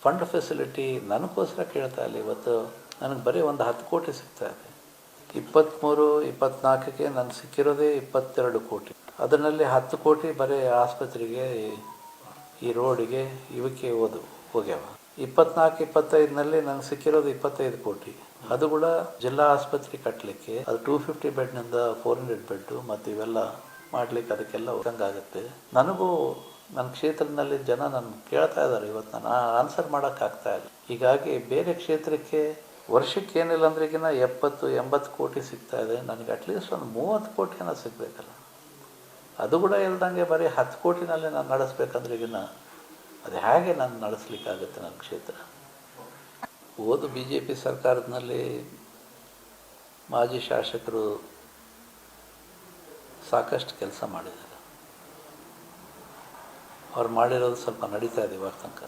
Fund facility ನನಗೋಸ್ಕರ ಕೇಳ್ತಾ ಇಲ್ಲ. ಇವತ್ತು ನನಗೆ ಬರೀ ಒಂದು 10 ಕೋಟಿ ಸಿಗ್ತಾ ಇದೆ. 23, 24ಕ್ಕೆ ನನಗೆ ಸಿಕ್ಕಿರೋದೇ 22 ಕೋಟಿ. ಅದರಲ್ಲಿ 10 ಕೋಟಿ ಬರೀ ಆಸ್ಪತ್ರೆಗೆ, ಈ ರೋಡಿಗೆ, ಇವಕ್ಕೆ ಹೋಗ್ಯಾವ. 24, 25ನಲ್ಲಿ ನನಗೆ ಸಿಕ್ಕಿರೋದು 25 ಕೋಟಿ. ಅದು ಕೂಡ ಜಿಲ್ಲಾ ಆಸ್ಪತ್ರೆ ಕಟ್ಟಲಿಕ್ಕೆ, ಅದು 250 ಬೆಡ್ನಿಂದ 400 ಬೆಡ್ಡು ಮತ್ತು ಇವೆಲ್ಲ ಮಾಡಲಿಕ್ಕೆ ಅದಕ್ಕೆಲ್ಲ ಆಗುತ್ತೆ. ನನಗೂ ನನ್ನ ಕ್ಷೇತ್ರದಲ್ಲಿ ಜನ ನನ್ನ ಕೇಳ್ತಾ ಇದ್ದಾರೆ. ಇವತ್ತು ನಾನು ಆನ್ಸರ್ ಮಾಡೋಕ್ಕಾಗ್ತಾ ಇಲ್ಲ. ಹೀಗಾಗಿ ಬೇರೆ ಕ್ಷೇತ್ರಕ್ಕೆ ವರ್ಷಕ್ಕೆ ಏನಿಲ್ಲ ಅಂದ್ರೆಗಿನ 70-80 ಕೋಟಿ ಸಿಗ್ತಾ ಇದೆ. ನನಗೆ ಅಟ್ಲೀಸ್ಟ್ ಒಂದು 30 ಕೋಟಿನ ಸಿಗಬೇಕಲ್ಲ. ಅದು ಕೂಡ ಇಲ್ದಂಗೆ ಬರೀ 10 ಕೋಟಿನಲ್ಲಿ ನಾನು ನಡೆಸ್ಬೇಕಂದ್ರೆಗಿನ ಅದು ಹೇಗೆ ನಾನು ನಡೆಸಲಿಕ್ಕಾಗುತ್ತೆ ನನ್ನ ಕ್ಷೇತ್ರ? BJP ಸರ್ಕಾರದಲ್ಲಿ ಮಾಜಿ ಶಾಸಕರು ಸಾಕಷ್ಟು ಕೆಲಸ ಮಾಡಿದ್ದಾರೆ. ಅವ್ರು ಮಾಡಿರೋದು ಸ್ವಲ್ಪ ನಡೀತಾ ಇದೆ ಇವಾಗ ತನಕ.